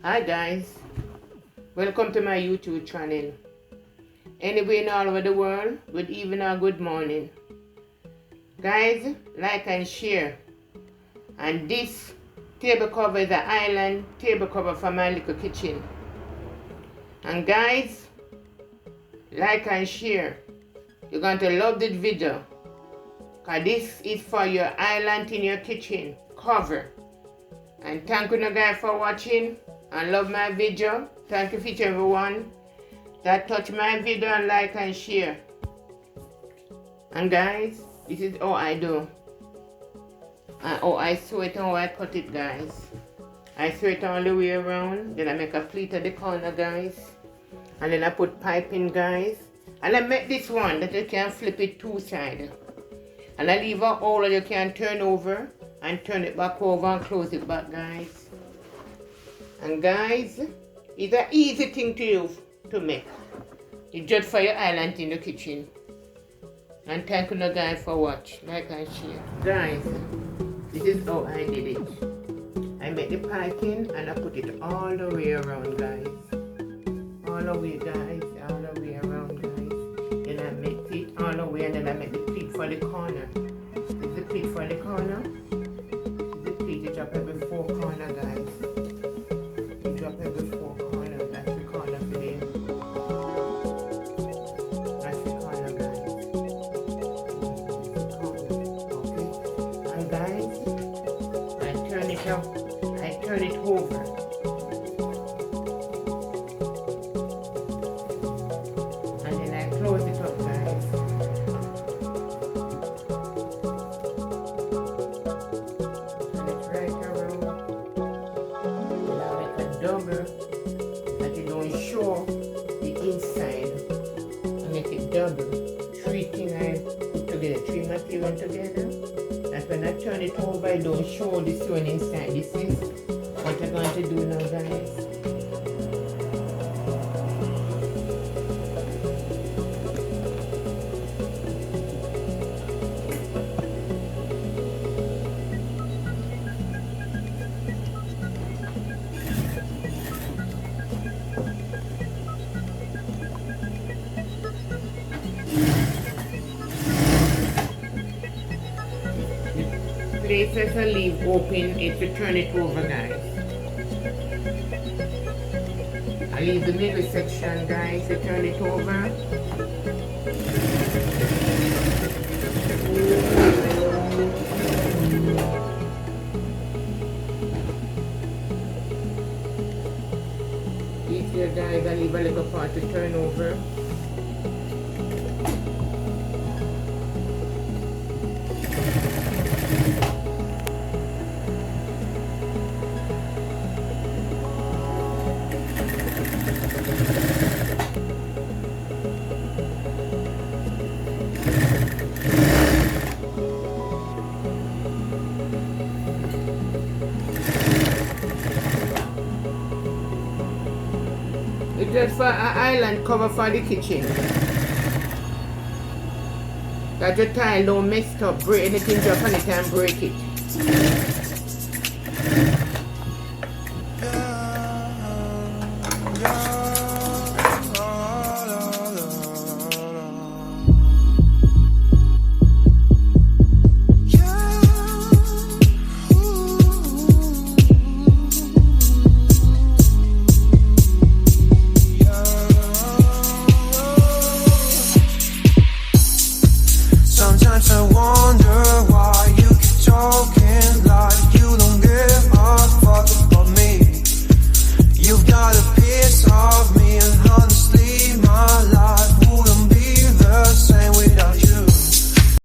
Hi guys, welcome to my YouTube channel. Anywhere in all over the world, good evening or good morning. Guys, like and share. And this table cover is an island table cover for my little kitchen. And guys, like and share. You're going to love this video, because this is for your island in your kitchen cover. And thank you guys for watching and love my video. Thank you for each everyone that touch my video and like and share. And guys, this is how I do. And how I sew it and how I cut it, guys. I sew it all the way around. Then I make a pleat at the corner, guys. And then I put pipe in, guys. And I make this one that you can flip it two sides. And I leave a hole that you can turn over and turn it back over and close it back, guys. And guys, it's an easy thing to use to make. It's just for your island in the kitchen. And thank you guys for watching. Like and share. Guys, this is how I did it. I make the piping and I put it all the way around, guys. All the way, guys. All the way around, guys. Then I make it all the way and then I make the pleat for the corner. This is the pleat for the corner. This is the pleat you drop every four corner, guys. You drop every four corner. That's the corner for them. That's the corner, guys. Okay. And guys, I turn it up. I turn it over. And then I close it up, guys. And it's right around. And I make a double that you don't show the inside. I make it double. Three things I put together, three material together. And when I turn it over, I don't show this one inside. This is what I'm going to do now, guys. Places I leave open is to turn it over, guys. I leave the middle section, guys, to turn it over. These here, guys, I leave a little part to turn over. It's just for an island cover for the kitchen. That your tile don't mess up, break anything drop on it and break it.